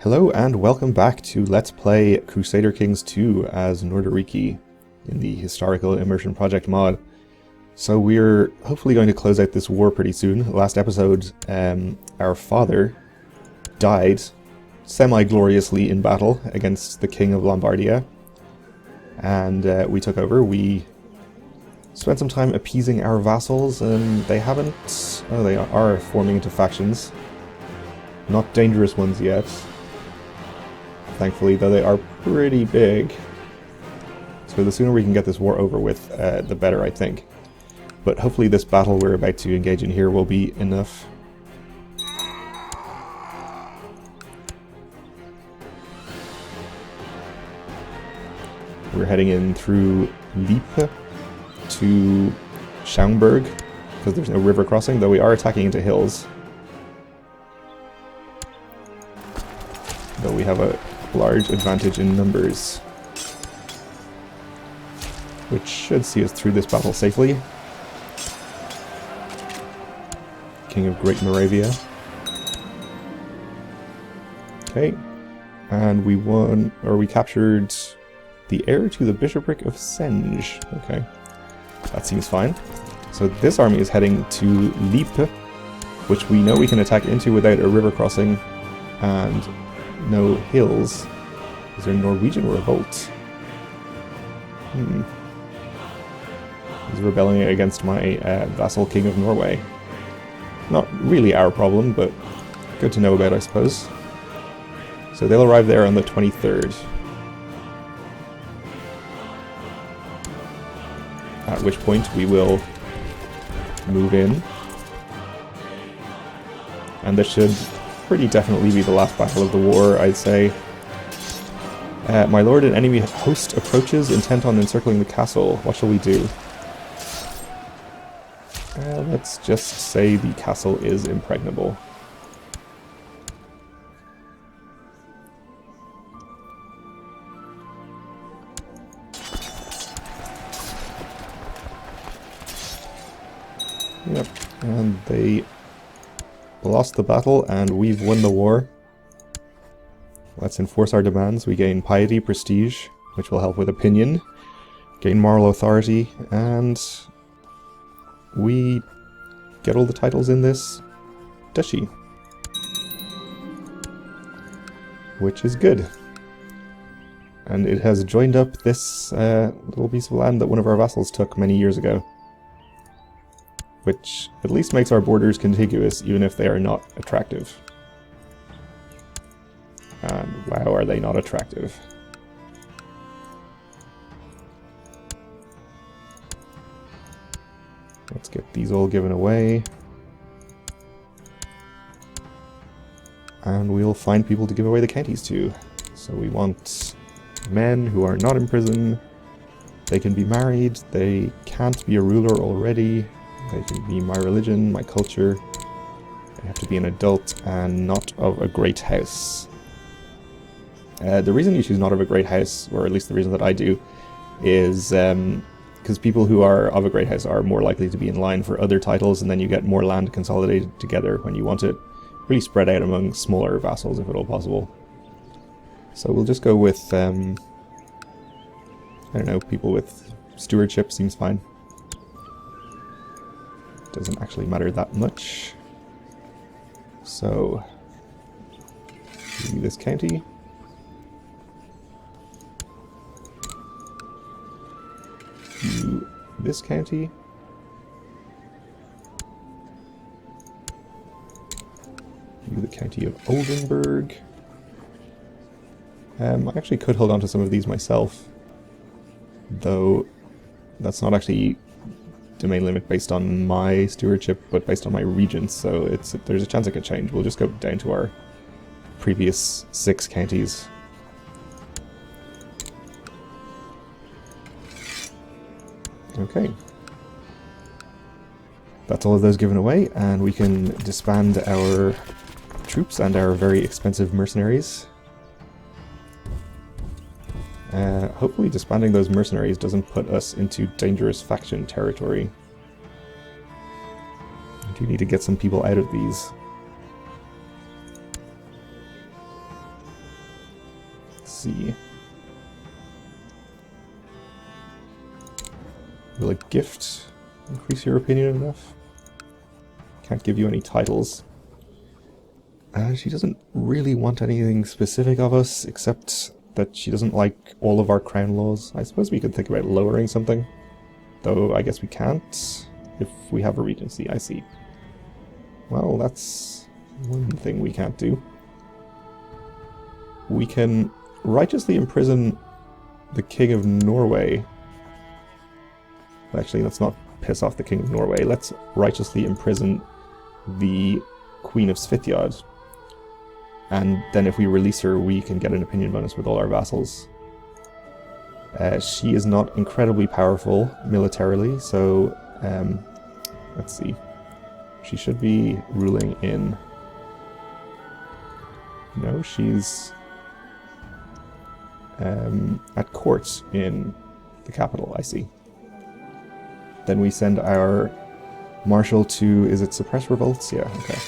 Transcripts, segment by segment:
Hello and welcome back to Let's Play Crusader Kings 2 as Nordariki in the Historical Immersion Project mod. So we're hopefully going to close out this war pretty soon. Last episode, our father died semi-gloriously in battle against the King of Lombardia. And we took over. We spent some time appeasing our vassals and they haven't... Oh, they are forming into factions. Not dangerous ones yet. Thankfully, though they are pretty big. So the sooner we can get this war over with, the better, I think. But hopefully this battle we're about to engage in here will be enough. We're heading in through Lippe to Schaumburg, because there's no river crossing, though we are attacking into hills. Though we have a large advantage in numbers, which should see us through this battle safely. King of Great Moravia. Okay, and we won, or we captured the heir to the bishopric of Senge. Okay, that seems fine. So this army is heading to Lippe, which we know we can attack into without a river crossing and no hills. Is there a Norwegian revolt? He's rebelling against my vassal King of Norway. Not really our problem, but good to know about, I suppose. So they'll arrive there on the 23rd. At which point we will move in. And this should pretty definitely be the last battle of the war, I'd say. My lord, an enemy host approaches, intent on encircling the castle. What shall we do? Let's just say the castle is impregnable. Yep, and they lost the battle, and we've won the war. Let's enforce our demands. We gain piety, prestige, which will help with opinion, gain moral authority, and we get all the titles in this duchy, which is good. And it has joined up this little piece of land that one of our vassals took many years ago, which at least makes our borders contiguous, even if they are not attractive. And wow, are they not attractive. Let's get these all given away. And we'll find people to give away the counties to. So we want men who are not in prison. They can be married. They can't be a ruler already. They can be my religion, my culture. They have to be an adult and not of a great house. The reason you choose not of a great house, or at least the reason that I do, is because people who are of a great house are more likely to be in line for other titles, and then you get more land consolidated together when you want it really spread out among smaller vassals, if at all possible. So we'll just go with, I don't know, people with stewardship seems fine. Doesn't actually matter that much. So, give me this county. You this county. You the county of Oldenburg. I actually could hold on to some of these myself, though that's not actually domain limit based on my stewardship, but based on my regents, so there's a chance it could change. We'll just go down to our previous 6 counties. Okay. That's all of those given away, and we can disband our troops and our very expensive mercenaries. Hopefully disbanding those mercenaries doesn't put us into dangerous faction territory. I do need to get some people out of these. see. Will a gift increase your opinion enough? Can't give you any titles. She doesn't really want anything specific of us, except that she doesn't like all of our crown laws. I suppose we could think about lowering something. Though I guess we can't if we have a regency, I see. Well, that's one thing we can't do. We can righteously imprison the King of Norway. Actually, let's not piss off the King of Norway. Let's righteously imprison the Queen of Svitjod. And then if we release her, we can get an opinion bonus with all our vassals. She is not incredibly powerful militarily, so let's see. She should be ruling in... No, she's at court in the capital, I see. Then we send our marshal to... Is it suppress revolts? Yeah, okay.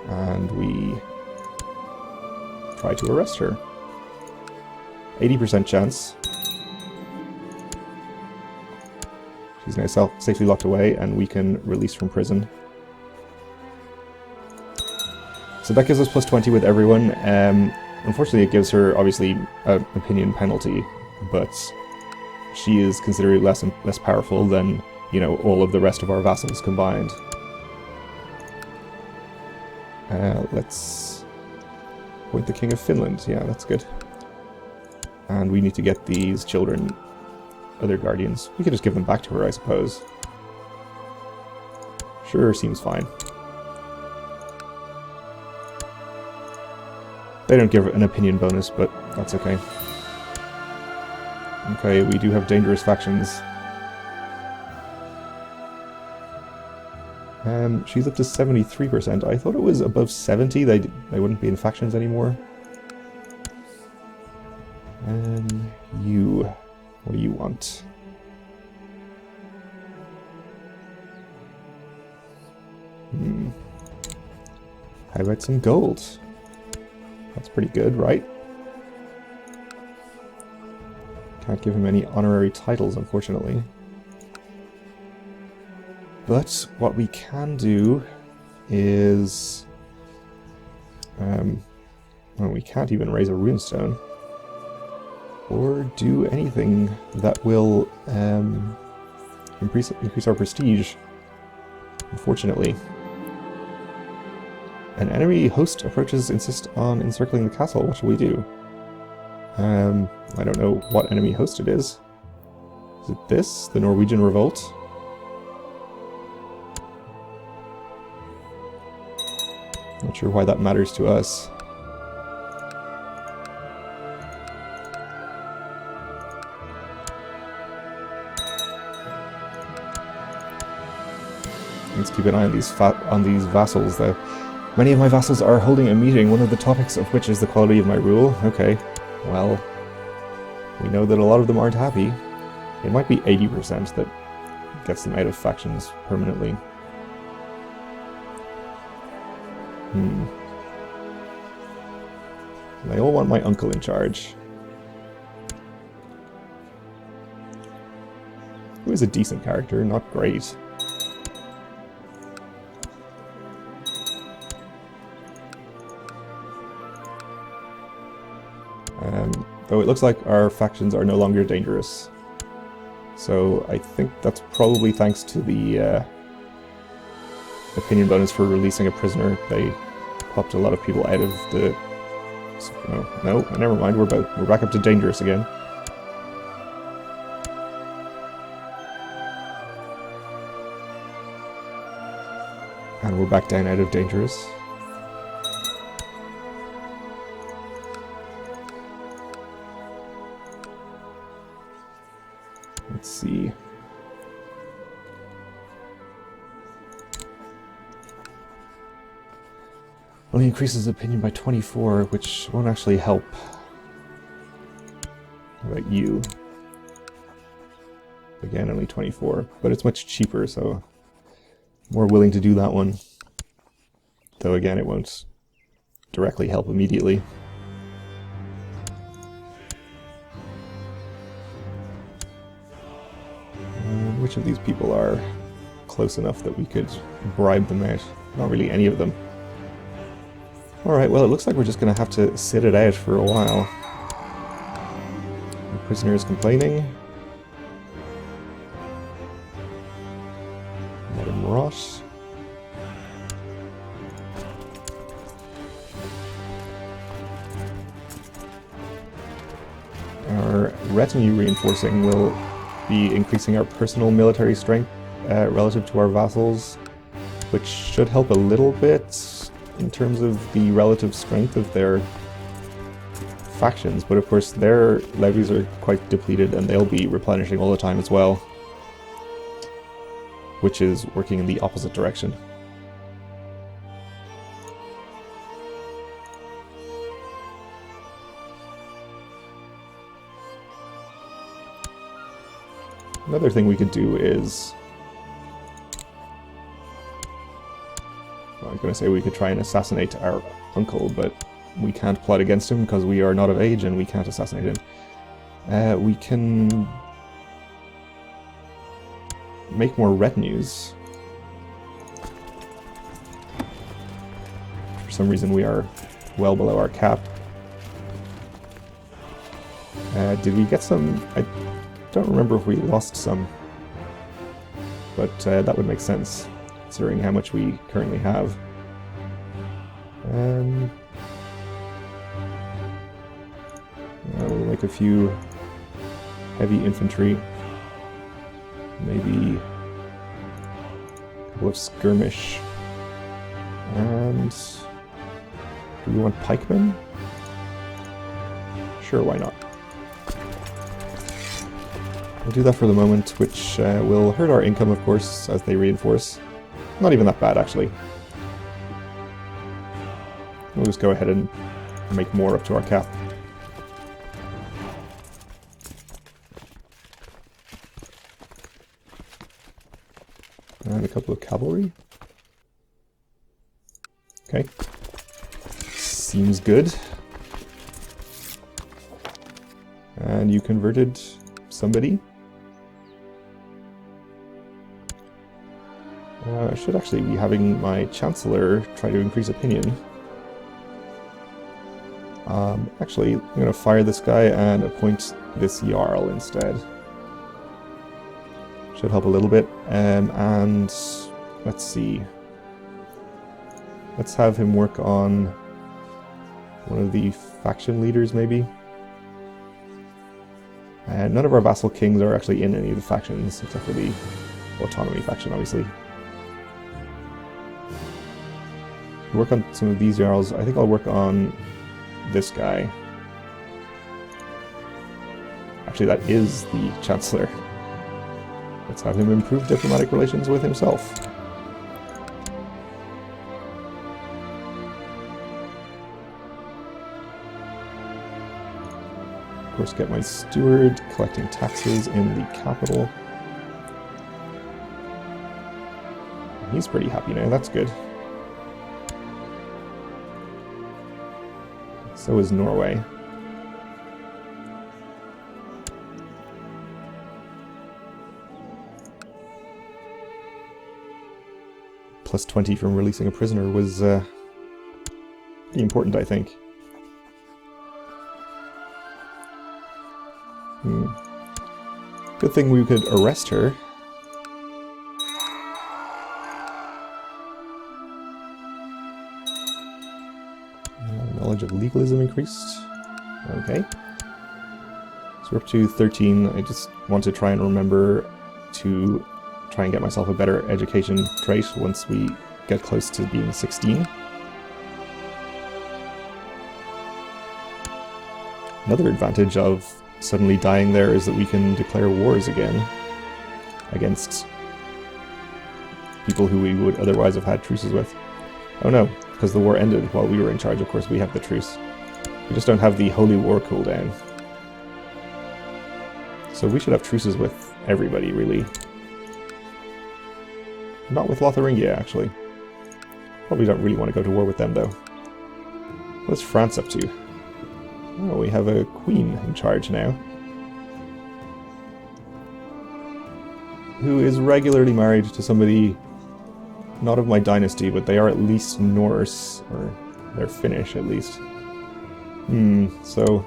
And we try to arrest her. 80% chance. She's now safely locked away, and we can release from prison. So that gives us plus 20 with everyone. Unfortunately, it gives her, obviously, an opinion penalty, but she is considerably less powerful than, you know, all of the rest of our vassals combined. Let's appoint the King of Finland. Yeah, that's good. And we need to get these children other guardians. We could just give them back to her, I suppose. Sure, seems fine. They don't give an opinion bonus, but that's okay. Okay, we do have dangerous factions. She's up to 73%. I thought it was above 70. They wouldn't be in factions anymore. You... What do you want? How about some gold? That's pretty good, right? Can't give him any honorary titles, unfortunately. But what we can do is... well, we can't even raise a runestone. Or do anything that will increase our prestige, unfortunately. An enemy host approaches insist on encircling the castle. What shall we do? I don't know what enemy host it is. Is it this? The Norwegian Revolt? Not sure why that matters to us. Let's keep an eye on these vassals, though. Many of my vassals are holding a meeting, one of the topics of which is the quality of my rule. Okay, well, we know that a lot of them aren't happy. It might be 80% that gets them out of factions permanently. They all want my uncle in charge. Who is a decent character, not great. Though it looks like our factions are no longer dangerous. So I think that's probably thanks to the opinion bonus for releasing a prisoner. They popped a lot of people out of the... Oh, no, never mind, we're back up to dangerous again. And we're back down out of dangerous. Let's see. Only increases opinion by 24, which won't actually help. How about you? Again, only 24, but it's much cheaper, so more willing to do that one. Though again, it won't directly help immediately. which of these people are close enough that we could bribe them out? Not really any of them. Alright, well it looks like we're just going to have to sit it out for a while. The prisoner is complaining. Let him rot. Our retinue reinforcing will be increasing our personal military strength relative to our vassals, which should help a little bit in terms of the relative strength of their factions, but of course their levies are quite depleted and they'll be replenishing all the time as well, which is working in the opposite direction. Another thing we could do is, well, I was going to say we could try and assassinate our uncle, but we can't plot against him because we are not of age and we can't assassinate him. We can make more retinues. For some reason we are well below our cap. Did we get some? I don't remember if we lost some, but that would make sense considering how much we currently have. We'll make a few heavy infantry, maybe a couple of skirmish, and do we want pikemen? Sure, why not? We'll do that for the moment, which will hurt our income, of course, as they reinforce. Not even that bad, actually. We'll just go ahead and make more up to our cap. And a couple of cavalry. Okay. Seems good. And you converted somebody. I should actually be having my Chancellor try to increase opinion. Actually, I'm going to fire this guy and appoint this Jarl instead. Should help a little bit. And let's see. Let's have him work on one of the faction leaders, maybe. None of our vassal kings are actually in any of the factions, except for the autonomy faction, obviously. Work on some of these Jarls. I think I'll work on this guy. Actually, that is the Chancellor. Let's have him improve diplomatic relations with himself. Of course, get my steward collecting taxes in the capital. He's pretty happy now, that's good. So is Norway. Plus 20 from releasing a prisoner was pretty important, I think. Good thing we could arrest her. Knowledge of legalism increased. Okay. So we're up to 13. I just want to try and remember to try and get myself a better education trait once we get close to being 16. Another advantage of suddenly dying there is that we can declare wars again against people who we would otherwise have had truces with. Oh no, because the war ended while we were in charge, of course we have the truce. We just don't have the Holy War cooldown. So we should have truces with everybody, really. Not with Lotharingia, actually. Probably don't really want to go to war with them, though. What's France up to? Oh, we have a queen in charge now. who is regularly married to somebody not of my dynasty, but they are at least Norse, or they're Finnish at least. So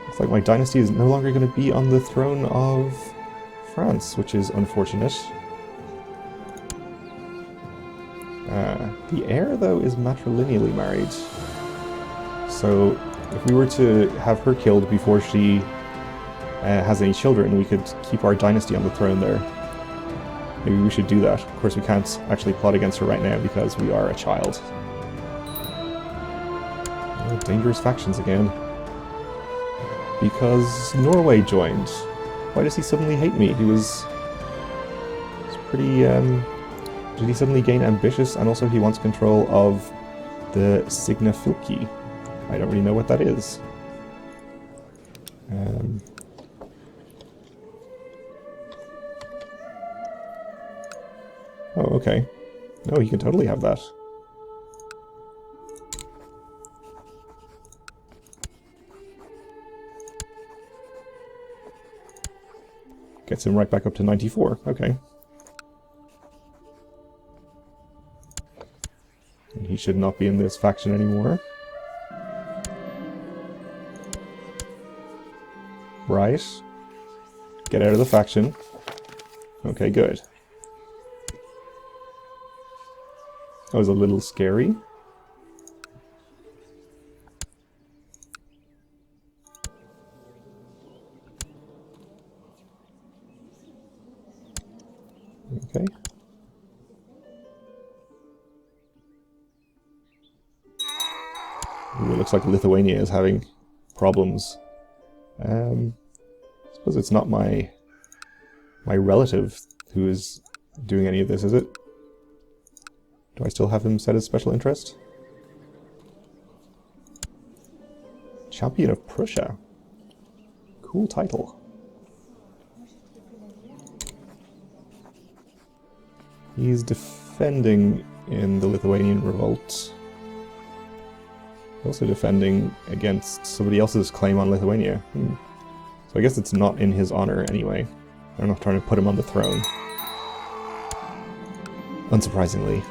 looks like my dynasty is no longer going to be on the throne of France, which is unfortunate. The heir, though, is matrilineally married. So if we were to have her killed before she has any children, we could keep our dynasty on the throne there. Maybe we should do that. Of course, we can't actually plot against her right now because we are a child. Oh, dangerous factions again. Because Norway joined. Why does he suddenly hate me? He was pretty... did he suddenly gain ambitious? And also he wants control of the Signafylki. I don't really know what that is. Oh, okay. No, he can totally have that. Gets him right back up to 94. Okay. And he should not be in this faction anymore. Right. Get out of the faction. Okay, good. That was a little scary. Okay. Ooh, it looks like Lithuania is having problems. I suppose it's not my relative who is doing any of this, is it? Do I still have him set as special interest? Champion of Prussia. Cool title. He's defending in the Lithuanian revolt. Also defending against somebody else's claim on Lithuania. So I guess it's not in his honor anyway. They're not trying to put him on the throne. Unsurprisingly.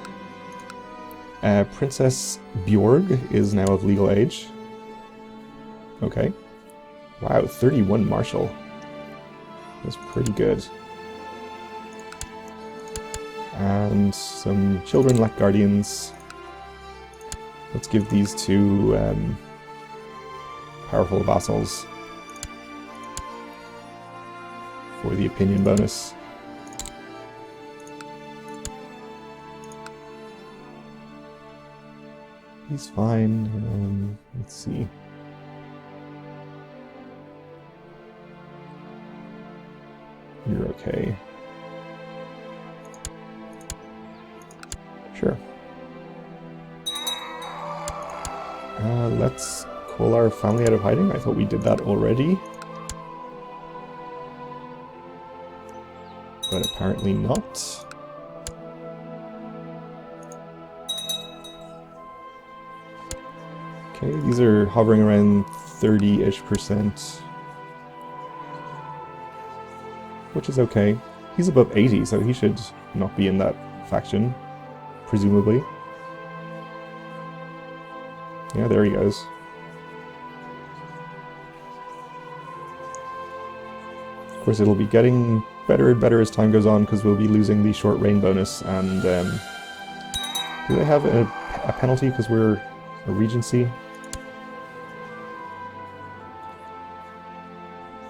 Princess Bjorg is now of legal age. Okay. Wow, 31 marshal. That's pretty good. And some children like guardians. Let's give these two powerful vassals for the opinion bonus. He's fine. Let's see. You're okay. Sure. Let's call our family out of hiding. I thought we did that already. But apparently not. Okay, these are hovering around 30-ish%. Which is okay. He's above 80, so he should not be in that faction, presumably. Yeah, there he goes. Of course, it'll be getting better and better as time goes on, because we'll be losing the short reign bonus, and do they have a penalty because we're a regency?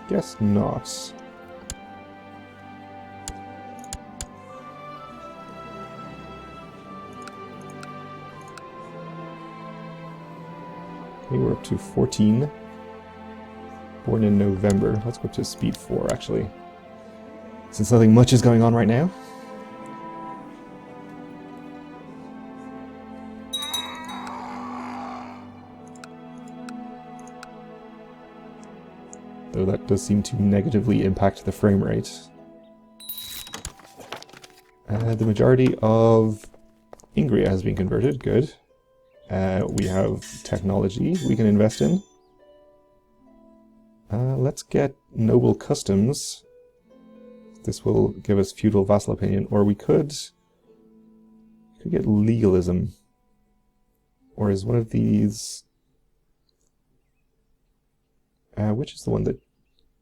Guess not. Okay, we're up to 14. Born in November. Let's go up to speed 4, actually. Since nothing much is going on right now. Though that does seem to negatively impact the frame rate. The majority of Ingria has been converted. Good. We have technology we can invest in. Let's get noble customs. This will give us feudal vassal opinion, or we could get legalism. Or is one of these... which is the one that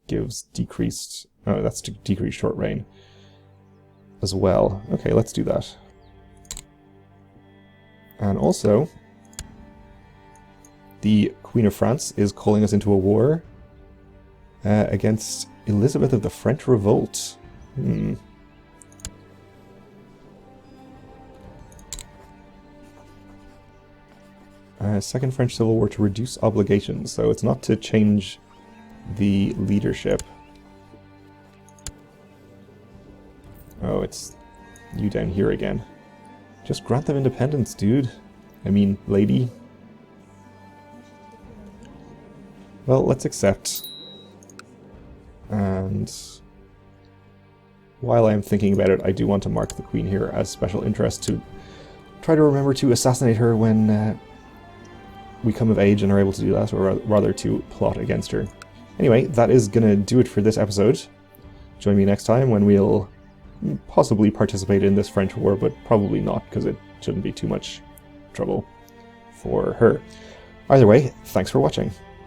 gives decreased... Oh, that's to decrease short reign as well. Okay, let's do that. And also, the Queen of France is calling us into a war against Elizabeth of the French Revolt. Second French Civil War to reduce obligations, so it's not to change the leadership. Oh, it's you down here again. Just grant them independence, dude. I mean, lady. Well, let's accept. And while I'm thinking about it, I do want to mark the Queen here as special interest to try to remember to assassinate her when we come of age and are able to do that, or rather to plot against her. Anyway, that is going to do it for this episode. Join me next time when we'll possibly participate in this French war, but probably not, because it shouldn't be too much trouble for her. Either way, thanks for watching.